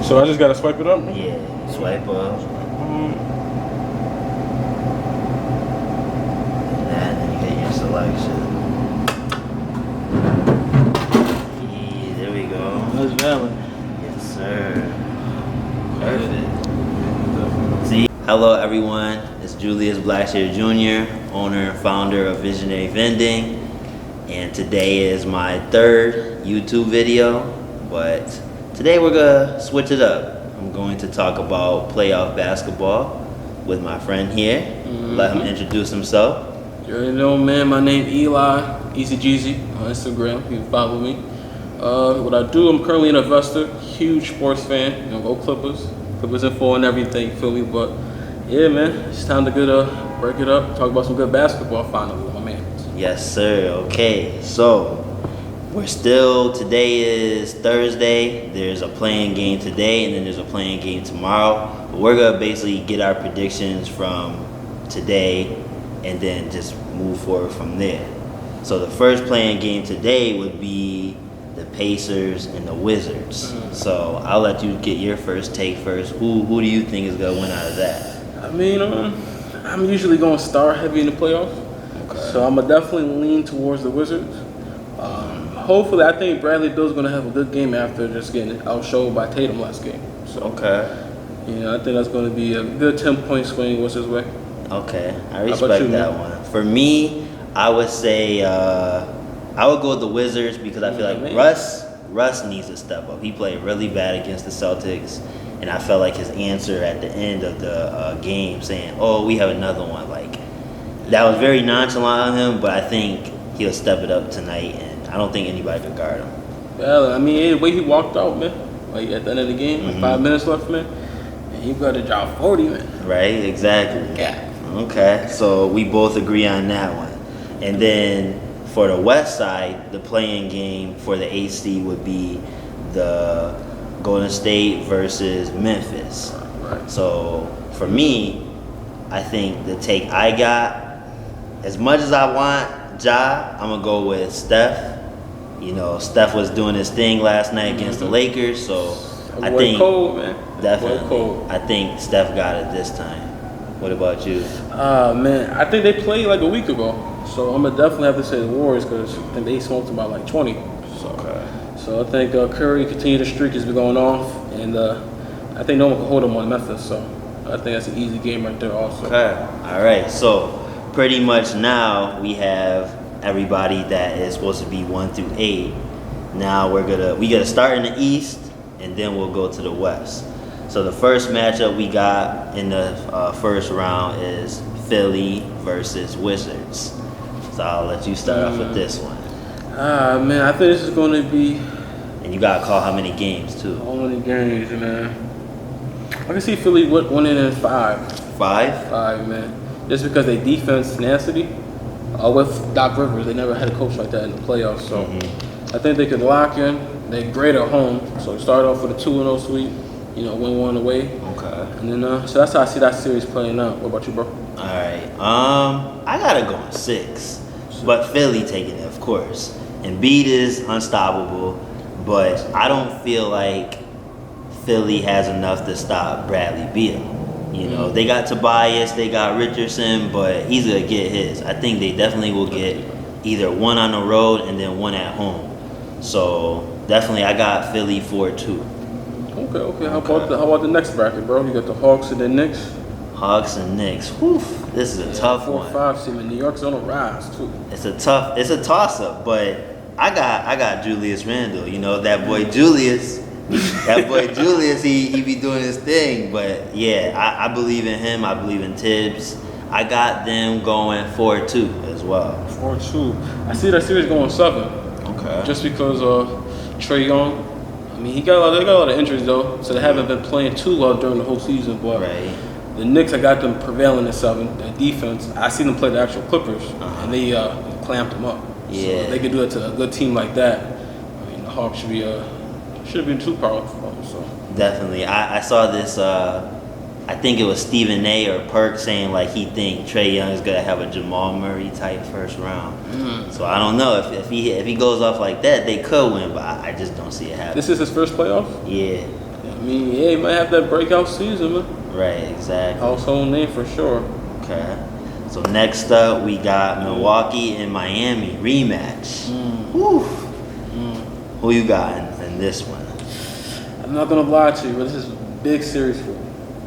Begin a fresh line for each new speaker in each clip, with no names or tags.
So I just gotta swipe it up?
Yeah, swipe up. And then you get your selection. Yeah, there we go.
That's valid.
Yes, sir. Perfect. See, hello everyone. It's Julius Blackshear Jr., owner and founder of Visionary Vending. And today is my third YouTube video, but today we're gonna switch it up. I'm going to talk about playoff basketball with my friend here. Let him introduce himself.
You already know, man. My name Eli, Easy Jeezy on Instagram. You can follow me. What I do, I'm currently an investor, huge sports fan. You know, go Clippers. Clippers info and everything, you feel me? But yeah, man, it's time to break it up, talk about some good basketball finally with my man.
Yes, sir. Okay, so today is Thursday. There's a playing game today, and then there's a playing game tomorrow. But we're gonna basically get our predictions from today, and then just move forward from there. So the first playing game today would be the Pacers and the Wizards. So I'll let you get your first take first. Who do you think is gonna win out of that?
I mean, I'm usually going star heavy in the playoffs, so I'm gonna definitely lean towards the Wizards. Hopefully, I think Bradley Beal's gonna have a good game after just getting outshowed by Tatum last game. So, I think that's gonna be a good 10-point swing Wizards way.
Okay, I respect that one. For me, I would say I would go with the Wizards because I feel like Russ needs to step up. He played really bad against the Celtics, and I felt like his answer at the end of the game saying, "Oh, we have another one," like that was very nonchalant of him. But I think he'll step it up tonight, and I don't think anybody could guard him.
Well, I mean, the way he walked out, man, like at the end of the game, like 5 minutes left, man, and he got to drop 40, man.
Right, exactly.
Yeah.
Okay, so we both agree on that one. And then for the West side, the playing game for the 8th seed would be the Golden State versus Memphis.
Right.
So for me, I think the take I got, as much as I want Ja, I'm gonna go with Steph. You know, Steph was doing his thing last night against the Lakers, so I think
cold, man.
definitely.
Cold.
I think Steph got it this time. What about you?
Man, I think they played like a week ago, so I'm gonna definitely have to say the Warriors because I think they smoked about like 20. So I think Curry continued the streak has been going off, and I think no one can hold him on Memphis. So I think that's an easy game right there, also.
Okay. All right. So pretty much now we have everybody that is supposed to be 1 through 8. Now we gotta start in the East, and then we'll go to the West. So the first matchup we got in the first round is Philly versus Wizards. So I'll let you start off with this one.
Man, I think this is going to be.
And you gotta call how many games too.
How many games, man? I can see Philly winning in 5.
5?
5, man. Just because they defense tenacity. With Doc Rivers, they never had a coach like that in the playoffs. So I think they could lock in. They're great at home. So start off with a 2-0 sweep. Win one away.
Okay.
And then so that's how I see that series playing out. What about you, bro?
All right. I gotta go on 6, but Philly taking it, of course. Embiid is unstoppable, but I don't feel like Philly has enough to stop Bradley Beal. They got Tobias, they got Richardson, but he's gonna get his. I think they definitely will get either one on the road and then one at home. So definitely, I got Philly 4-2.
Okay. How about the next bracket, bro? You got the Hawks and the Knicks.
Hawks and Knicks. Whew, this is a tough
4
one.
5 seed. New York's on the rise too.
It's a toss up, but I got Julius Randle. That boy Julius. That boy Julius, he be doing his thing. But yeah, I believe in him. I believe in Tibbs. I got them going 4-2 as well.
4-2. I see that series going 7.
Okay.
Just because Trae Young. I mean, they got a lot of injuries though, so they haven't been playing too well during the whole season. But the Knicks, I got them prevailing in 7. The defense, I seen them play the actual Clippers, and they clamped them up.
Yeah.
So if they could do it to a good team like that, I mean, the Hawks should have been too powerful for them. So
definitely, I saw this. I think it was Stephen A. or Perk saying like he think Trae Young is gonna have a Jamal Murray type first round. So I don't know if he goes off like that, they could win, but I just don't see it happening.
This is his first playoff?
Yeah.
mean, yeah, he might have that breakout season, man.
Right, exactly.
Household name for sure.
Okay. So next up, we got Milwaukee and Miami rematch. Whew. Who you got in this one?
I'm not gonna lie to you, but this is a big series for me.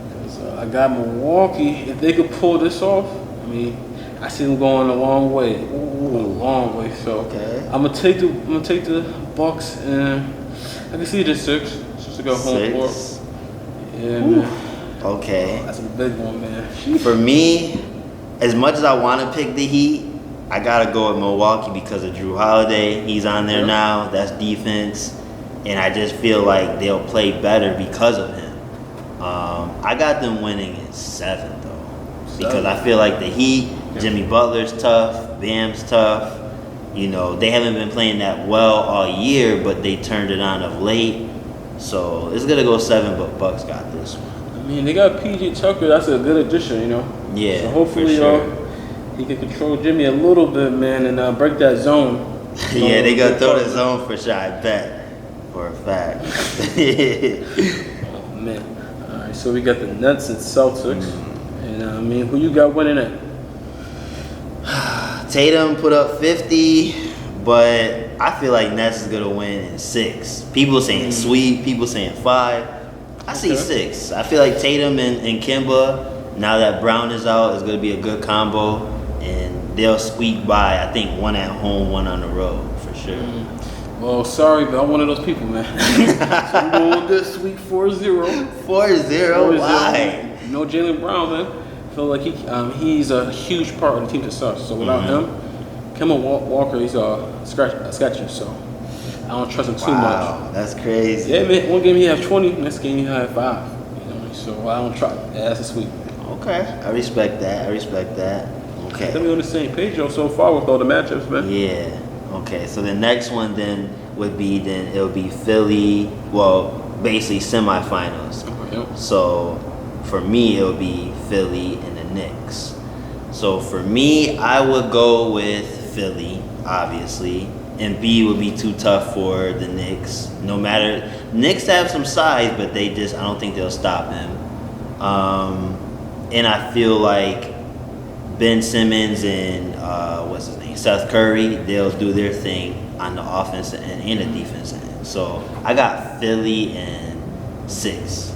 Because I got Milwaukee. If they could pull this off, I mean, I see them going a long way. A long way. So
Okay.
I'm gonna take the Bucks, and I can see it at 6. Just to go home court.
6.
Yeah, man.
Okay.
That's a big one, man.
For me, as much as I want to pick the Heat, I gotta go with Milwaukee because of Drew Holiday. He's on there now. That's defense, and I just feel like they'll play better because of him. I got them winning in 7 though, because I feel like the Heat, Jimmy Butler's tough, Bam's tough. You know, they haven't been playing that well all year, but they turned it on of late. So it's gonna go 7, but Bucks got this one.
I mean, they got PJ Tucker. That's a good addition, you know.
Yeah,
So hopefully,
for sure.
he can control Jimmy a little bit, man, and break that zone.
Yeah, they gonna throw the zone for sure. I bet, for a fact.
Oh man. All right, so we got the Nets and Celtics, and I mean, who you got winning it?
Tatum put up 50, but I feel like Nets is gonna win in 6. People saying sweep, people saying 5. I see 6. I feel like Tatum and Kemba, now that Brown is out, is gonna be a good combo, and they'll squeak by. I think 1 at home, 1 on the road for sure.
Well, sorry, but I'm one of those people, man. So I'm going with this sweet 4-0.
4-0. Why?
No Jaylen Brown, man. I feel like he's a huge part of the team's success. So without him, Kemba Walker, he's sketchy. So I don't trust him too much.
Wow, that's crazy.
Yeah, man. One game he had 20, next game he had 5. You know, so I don't try. Yeah, that's a sweep.
Okay, I respect that. Okay.
Then we on the same page, though, so far with all the matchups, man.
Yeah. Okay. So the next one then would be it'll be Philly. Well, basically semifinals.
Yep.
So for me, it would be Philly and the Knicks. So for me, I would go with Philly, obviously. And B would be too tough for the Knicks. No matter, Knicks have some size, but I don't think they'll stop them. And I feel like Ben Simmons and Seth Curry, they'll do their thing on the offense and the defense end. So I got Philly and 6.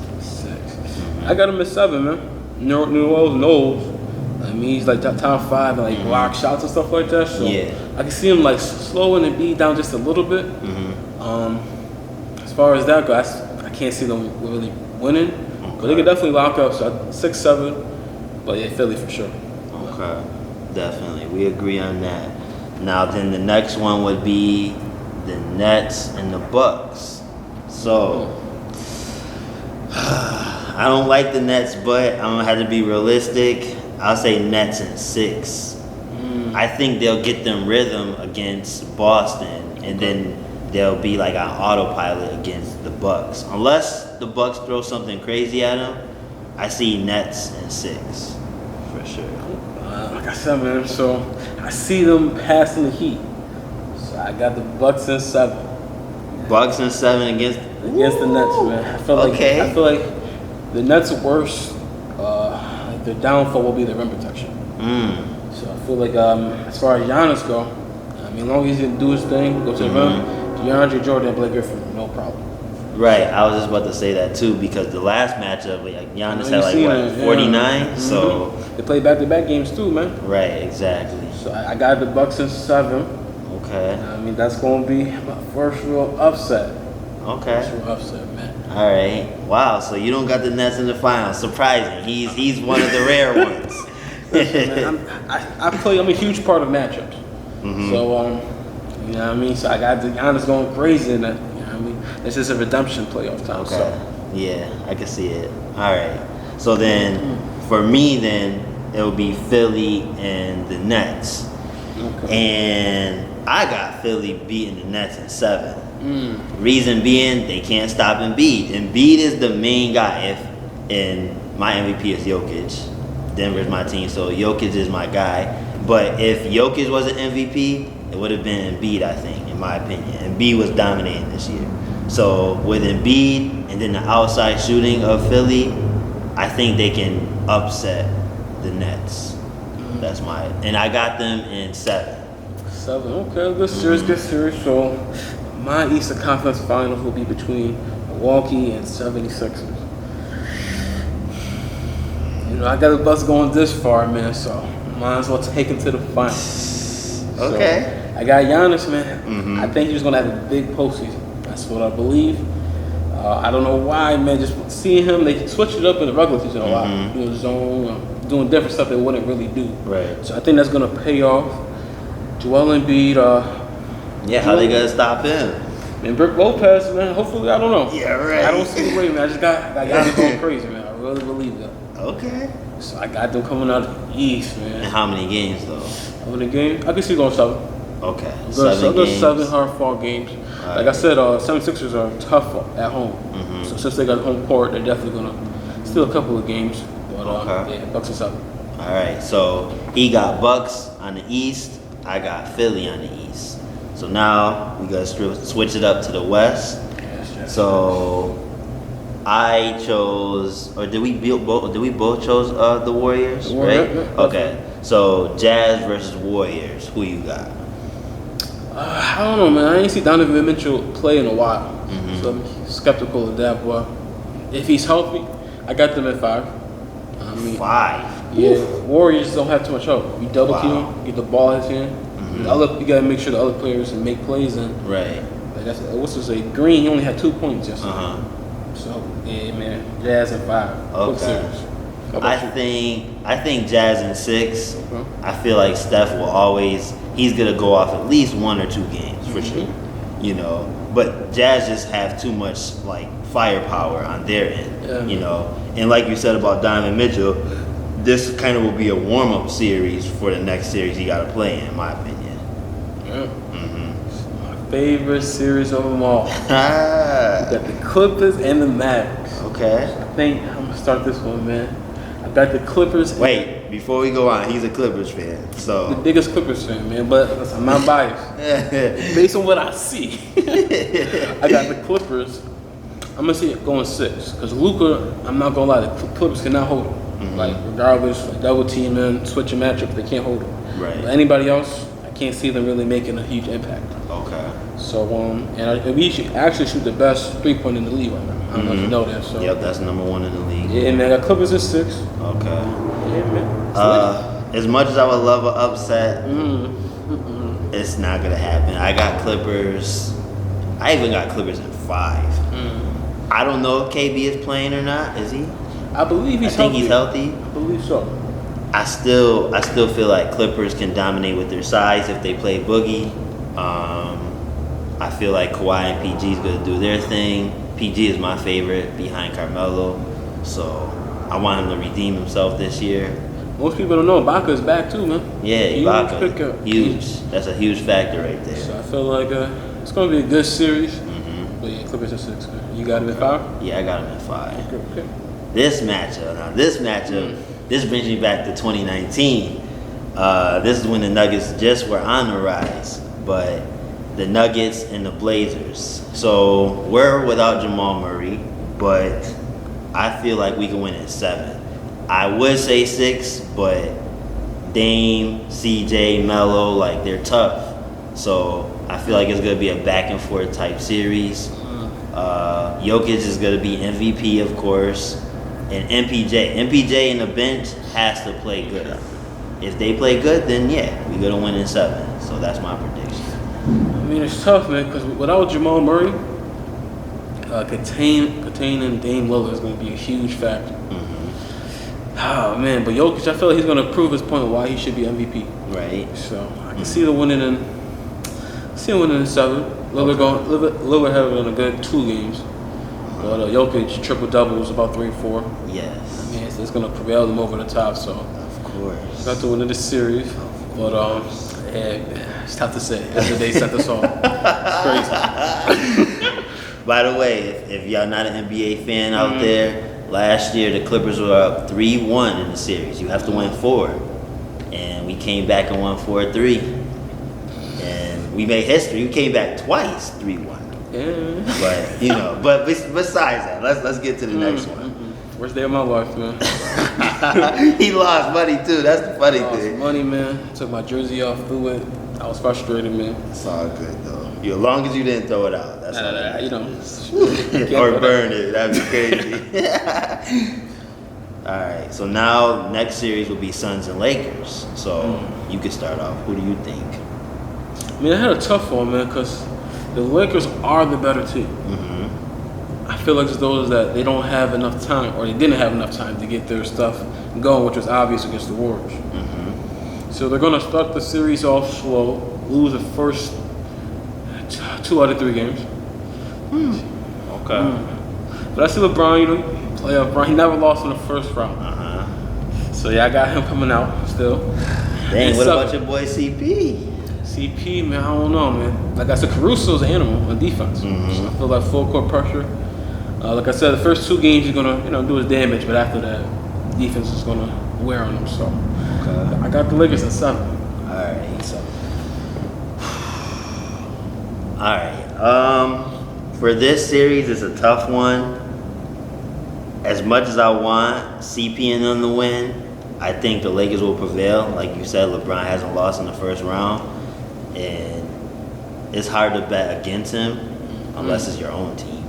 I got him at 7, man. New Orleans knows. I mean, he's like top 5 and like block shots and stuff like that. So
Yeah.
I can see him like slowing the beat down just a little bit. As far as that goes, I can't see them really winning, but they could definitely lock up. So 6, 7, but yeah, Philly for sure.
Okay, definitely. We agree on that. Now then the next one would be the Nets and the Bucks. So I don't like the Nets, but I'm gonna have to be realistic. I'll say Nets in 6. I think they'll get them rhythm against Boston, and then they'll be like on autopilot against the Bucks. Unless the Bucks throw something crazy at them, I see Nets in 6 for sure.
Like I said, man, so I see them passing the Heat. So I got the Bucks in 7.
Bucks in 7 against
The Nets, man. I feel like the Nets' worst, their downfall will be their rim protection. So I feel like as far as Giannis go, I mean, as long as he can do his thing, go to the rim, DeAndre Jordan and Blake Griffin, no problem.
Right, I was just about to say that too because the last matchup, like Giannis had like what 49, so
they play back-to-back games too, man.
right, exactly.
So I got the Bucks in 7.
Okay,
I mean, that's gonna be my first real upset.
okay,
First real upset, man.
all right. Wow, so you don't got the Nets in the finals? Surprising. He's one of the rare ones.
Listen, man, I'm a huge part of matchups. So you know what I mean. So I got Giannis going crazy in that. You know what I mean. It's just a redemption playoff time.
Okay.
So
Yeah, I can see it. All right. So then, for me, it'll be Philly and the Nets, and I got Philly beating the Nets in 7. Reason being, they can't stop Embiid. Embiid is the main guy. And my MVP is Jokic. Denver's my team, so Jokic is my guy. But if Jokic was an MVP, it would have been Embiid, I think, in my opinion. Embiid was dominating this year. So with Embiid and then the outside shooting of Philly, I think they can upset the Nets. That's and I got them in 7.
7. Okay, good series, good series. So my Eastern Conference Finals will be between Milwaukee and 76ers. You know, I got the Bucks going this far, man, so might as well take him to the finals.
Okay.
So, I got Giannis, man. I think he's going to have a big postseason. That's what I believe. I don't know why, man. Just seeing him, they switched it up in the regular season a lot. Doing zone, doing different stuff they wouldn't really do.
Right.
So I think that's going to pay off. Joel Embiid.
How they going to stop him?
And Brook Lopez, man. Hopefully, I don't know.
Yeah, right.
I don't see the way, man. I just got Giannis going crazy, man. I really believe that.
Okay.
So I got them coming out of the East, man.
And how many games, though?
How many games? I can see going 7.
Okay.
Good
7 games.
7 hard-fought games. Like I said, 76ers are tough at home. So since they got home court, they're definitely going to steal a couple of games. But yeah, Bucks are 7.
All right. So he got Bucks on the East. I got Philly on the East. So now we got to switch it up to the West.
Yes.
So I chose, or did we both chose the Warriors?
The Warriors,
right?
yeah.
Okay. So Jazz versus Warriors. Who you got?
I don't know, man. I ain't see Donovan Mitchell play in a while. So I'm skeptical of that. But if he's healthy, I got them at 5. I mean,
5.
Yeah, Warriors don't have too much help. You double team him, get the ball in his hand. You gotta make sure the other players can make plays. And
Right.
like that's what's to say. Green, he only had 2 points yesterday. So yeah, man, Jazz at 5.
Okay. I think Jazz in 6.
Okay.
I feel like Steph will always, he's gonna go off at least 1 or 2 games for sure. You know, but Jazz just have too much like firepower on their end.
Yeah.
You know, and like you said about Donovan Mitchell, this kind of will be a warm-up series for the next series he got to play in my opinion.
Yeah. My favorite series of them all. You got the Clippers and the Mavericks.
Okay.
I think I'm gonna start this one, man. I got the Clippers.
Wait, before we go on, he's a Clippers fan,
The
so.
biggest Clippers fan, man, but listen, I'm not biased. Based on what I see, I got the Clippers. I'm gonna see it going 6 because Luka. I'm not gonna lie, the Clippers cannot hold him. Like regardless, like double teaming, switching matchups, they can't hold him.
Right.
But anybody else, I can't see them really making a huge impact.
Okay.
So and we should actually shoot the best 3-point in the league right now. I don't know if you know that. So
Yep, that's number 1 in the league.
yeah, man, I got Clippers at 6.
Okay.
Yeah, man.
As much as I would love an upset, it's not gonna happen. I got Clippers. I even got Clippers in 5. I don't know if KB is playing or not. Is he?
I believe he's
I think he's
healthy.
healthy.
I believe so.
I still feel like Clippers can dominate with their size if they play Boogie. I feel like Kawhi and PG is gonna do their thing. PG is my favorite behind Carmelo, so I want him to redeem himself this year.
Most people don't know Ibaka is back too, man.
Yeah,
Huge
Ibaka,
pickup.
huge. That's a huge factor right there.
So I feel like it's gonna be a good series. But yeah, Clippers at 6. Man. You got him at 5.
Yeah, I got him at 5.
Okay.
This matchup, this brings me back to 2019. This is when the Nuggets just were on the rise, but the Nuggets and the Blazers. So we're without Jamal Murray, but I feel like we can win in 7. I would say 6, but Dame, CJ, Melo, like they're tough. So I feel like it's gonna be a back and forth type series. Jokic is gonna be MVP, of course. And MPJ in the bench has to play good. If they play good, then yeah, we're gonna win in 7. So that's my prediction.
I mean, it's tough, man, because without Jamal Murray, containing Dame Lillard is going to be a huge factor. Oh man, but Jokic, I feel like he's going to prove his point why he should be MVP.
Right.
So I can see the winning in 7. Lillard having a good 2 games. But Jokic triple doubles about 3 or 4.
Yes.
I mean, it's going to prevail them over the top. So
Of course.
got to win this series. But yeah, it's tough to say. After they set this off, it's crazy.
By the way, if y'all not an NBA fan out there, last year the Clippers were up 3-1 in the series. You have to win 4. And we came back and won 4-3. And we made history. We came back twice, 3-1.
Yeah.
But you know, but besides that, let's get to the next one.
Worst day of my life, man.
He lost money too. That's the funny
Lost
thing.
money, man. Took my jersey off, threw it. I was frustrated, man.
It's all good though. As long as you didn't throw it out. That's all that
You
matters.
know.
Or burn it. That'd be crazy. All right. So now next series will be Suns and Lakers. So you can start off. Who do you think?
I mean, I had a tough one, man, because the Lakers are the better team. I feel like it's those that they don't have enough time, or they didn't have enough time to get their stuff going, which was obvious against the Warriors. So they're going to start the series off slow, lose the first 2 out of 3 games.
Okay.
But I see LeBron, playoff Bron. He never lost in the first round. So yeah, I got him coming out still.
Dang,
And
what
so-
about your boy CP?
CP, man, I don't know, man. Like I said, Caruso's an animal on defense. So I feel like full court pressure. Like I said, the first 2 games he's gonna, do his damage, but after that, defense is gonna wear on him. So I got the Lakers at 7.
Alright, so. Alright. For this series, it's a tough one. As much as I want CP and them to win, I think the Lakers will prevail. Like you said, LeBron hasn't lost in the first round. And it's hard to bet against him unless it's your own team,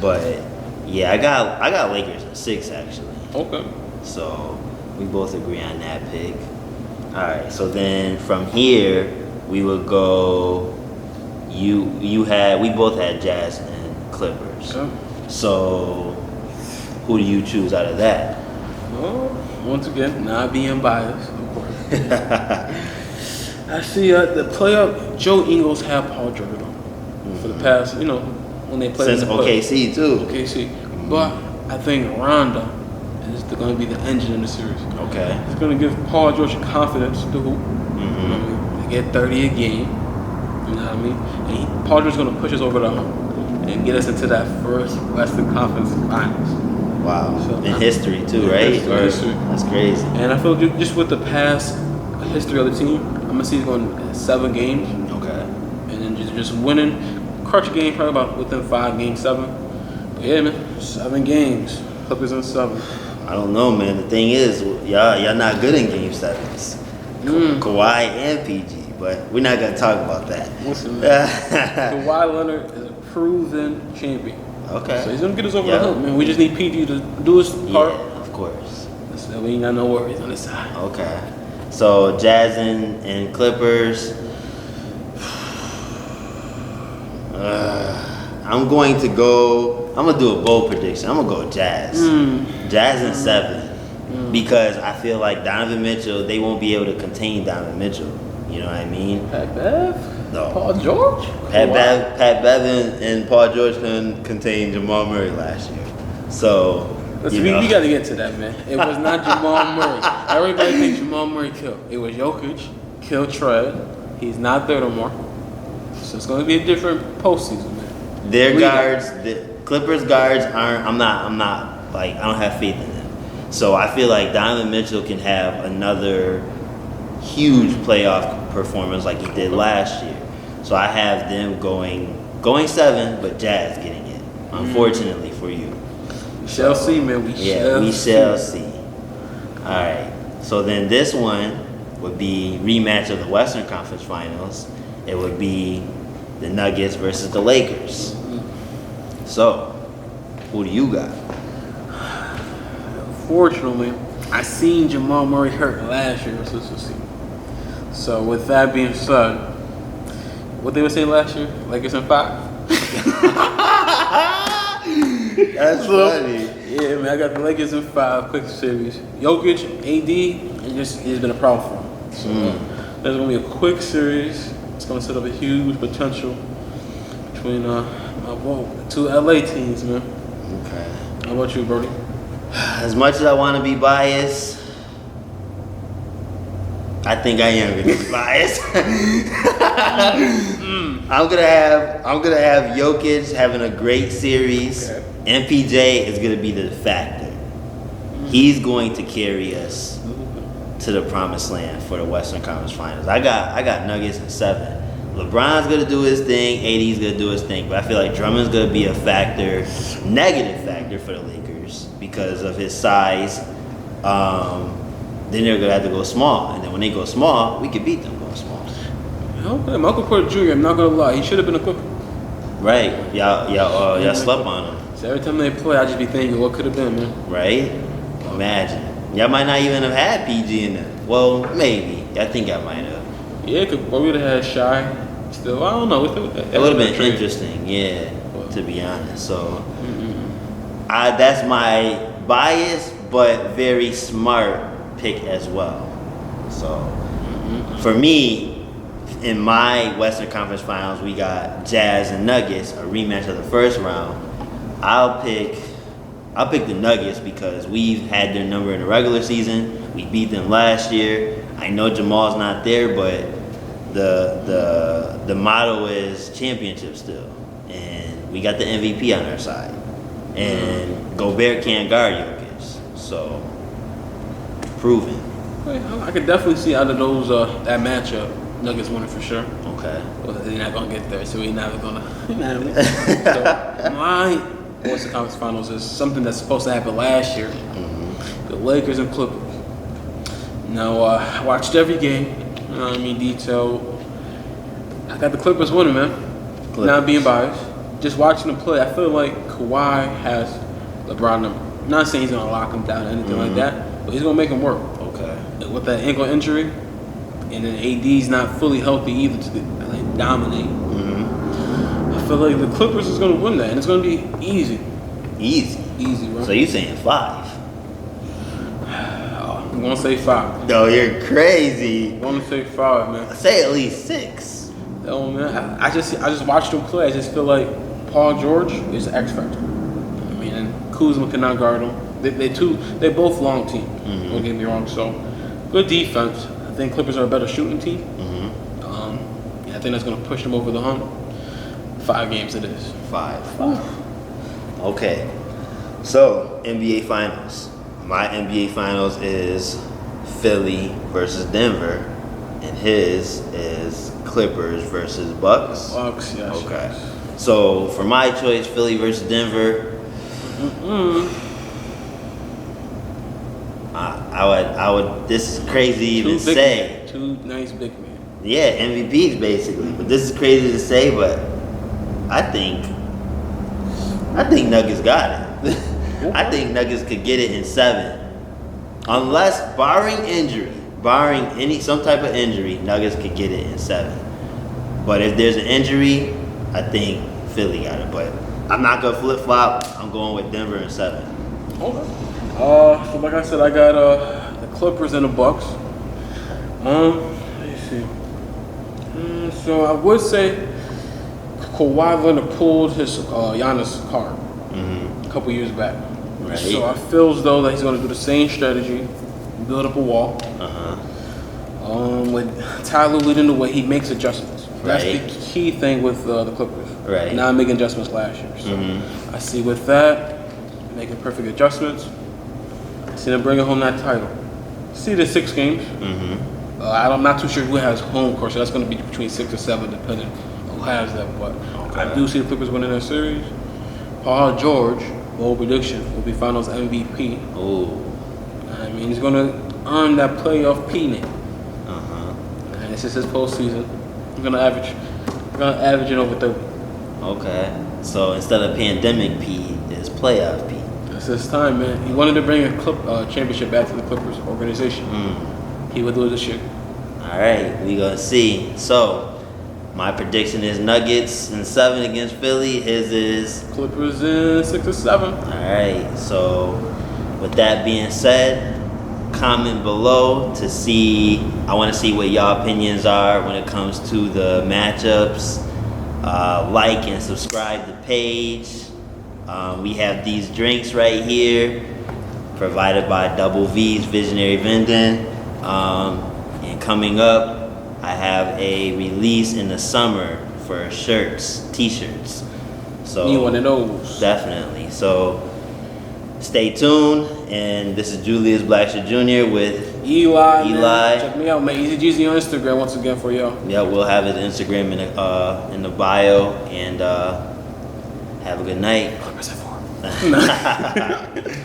But yeah, I got Lakers at 6 actually.
Okay.
So we both agree on that pick. All right. So then from here we would go. We both had Jazz and Clippers.
Okay.
So who do you choose out of that?
Well, once again, not being biased, of course. I see the playoff. Joe Ingles had Paul George on for the past, when they played
Since
in the playoffs.
OKC too.
OKC. But I think Ronda is going to be the engine in the series.
Okay.
It's going to give Paul George confidence to hoop. They get 30 a game. You know what I mean? And Paul George is going to push us over the hump and get us into that first Western Conference Finals.
Wow.
So,
in history too, right?
History.
That's crazy.
And I feel just with the past history of the team, I'm going to see it going 7 games.
Okay.
And then just winning. Crush game probably about within 5 games, 7. But yeah, man, 7 games. Clippers in 7.
I don't know, man. The thing is, y'all not good in game 7s. Kawhi and PG, but we're not gonna talk about that.
Listen, man. Kawhi Leonard is a proven champion.
Okay.
So he's gonna get us over the hump, man. We just need PG to do his part.
Yeah, of course.
So we ain't got no worries on this side.
Okay. So Jazz and Clippers. I'm gonna do a bold prediction. I'm gonna go Jazz. Jazz in 7. Because I feel like Donovan Mitchell, they won't be able to contain Donovan Mitchell. You know what I mean?
Pat Bev?
No.
Paul George?
Pat Bev and Paul George couldn't contain Jamal Murray last year. So,
Listen, we got to get to that, man. It was not Jamal Murray. Everybody thinks Jamal Murray killed. It was Jokic, killed Trev. He's not there no more. So it's going to be a different postseason, man.
Their guards, the Clippers guards aren't. I don't have faith in them. So I feel like Donovan Mitchell can have another huge playoff performance like he did last year. So I have them going 7, but Jazz getting it. Unfortunately for you.
We shall see, man. We
shall see. All right. So then this one would be rematch of the Western Conference Finals. It would be the Nuggets versus the Lakers. So, who do you got?
Fortunately, I seen Jamal Murray hurt last year versus this season. So with that being said, what they were saying last year, Lakers in 5.
That's funny.
Yeah, man, I got the Lakers in 5, quick series. Jokic, AD, it's been a problem for him. So there's gonna be a quick series. It's gonna set up a huge potential between 2 LA teams, man.
Okay.
How about you, Brody?
As much as I want to be biased, I think I am gonna be biased. I'm gonna have Jokic having a great series.
Okay.
MPJ is gonna be the factor. He's going to carry us to the promised land for the Western Conference Finals. I got Nuggets in 7. LeBron's gonna do his thing, AD's gonna do his thing, but I feel like Drummond's gonna be a factor, negative factor for the Lakers because of his size. Then they're gonna have to go small, and then when they go small, we could beat them going small.
Okay, Michael Porter Jr. I'm not gonna lie, he should have been a Clipper.
Right? Y'all slept on him.
So every time they play, I just be thinking, what could have been, man?
Right? Imagine. Y'all might not even have had PG in there. Well, maybe. I think I might have.
Yeah, but we'd have had Shy. Still, I don't know.
It would have been interesting, yeah, to be honest. So, that's my bias, but very smart pick as well. So, for me, in my Western Conference Finals, we got Jazz and Nuggets, a rematch of the first round. I'll pick the Nuggets because we've had their number in the regular season. We beat them last year. I know Jamal's not there, but the motto is championship still, and we got the MVP on our side. And Gobert can't guard Jokic, so proven.
I could definitely see out of those that matchup, Nuggets winning for sure.
Okay.
Well, they're not gonna get there, so we're never gonna. So my Western Conference Finals is something that's supposed to happen last year. The Lakers and Clippers. Now I watched every game. You know what I mean, detail. I got the Clippers winning, man. Not being biased. Just watching them play, I feel like Kawhi has LeBron number. I'm not saying he's gonna lock him down or anything like that, but he's gonna make him work.
Okay.
With that ankle injury, and then AD's not fully healthy either to dominate. I feel like the Clippers is gonna win that, and it's gonna be easy. Easy, bro.
So you saying 5?
I'm gonna say 5.
No, you're crazy.
I'm gonna say 5, man.
Say at least 6.
Oh man, I just watched them play. I just feel like Paul George is the X factor. I mean, and Kuzma cannot guard him. They're both long team. Don't get me wrong. So good defense. I think Clippers are a better shooting team. I think that's gonna push them over the hump. 5 games it is.
5. Okay. So NBA Finals. My NBA Finals is Philly versus Denver, and his is Clippers versus Bucks.
Bucks, yes.
Okay.
Yes.
So for my choice, Philly versus Denver. I would. This is crazy to say.
2 nice big men.
Yeah, MVPs basically. But this is crazy to say, but I think Nuggets got it. I think Nuggets could get it in 7. Unless, barring some type of injury, Nuggets could get it in 7. But if there's an injury, I think Philly got it. But I'm not going to flip-flop. I'm going with Denver in 7.
Okay. So like I said, I got the Clippers and the Bucks. Let me see. So I would say Kawhi Leonard pulled his Giannis card a couple years back.
Right.
So I feel as though that he's going to do the same strategy, build up a wall. With Tyler leading the way, he makes adjustments. That's the key thing with the Clippers.
Right.
Not making adjustments last year. So I see with that, making perfect adjustments. I see them bringing home that title. See the 6 games. I'm not too sure who has home court, so that's going to be between 6 or 7, depending on who has that. But I do see the Clippers winning that series. Paul George, bold prediction, will be Finals MVP.
Oh.
I mean, he's going to earn that playoff P name. And this is his postseason. He's going to average it over 30.
Okay. So instead of pandemic P, it's playoff P.
It's his time, man. He wanted to bring a championship back to the Clippers organization. He would do it this year.
All right, we gonna see. So my prediction is Nuggets in 7 against Philly. His is
Clippers in 6 or 7.
All right. So with that being said, comment below to see. I want to see what y'all opinions are when it comes to the matchups. Like and subscribe the page. We have these drinks right here, provided by Double V's Visionary Vending. And coming up, I have a release in the summer for shirts, t-shirts. So
Need one of those.
definitely. So stay tuned And this is Julius Blacksher Jr. with
Eli. Man.
Eli.
Check me out, man. Easy Jeezy on Instagram once again for y'all.
Yeah, we'll have his Instagram in the bio. And have a good night.
Press F4.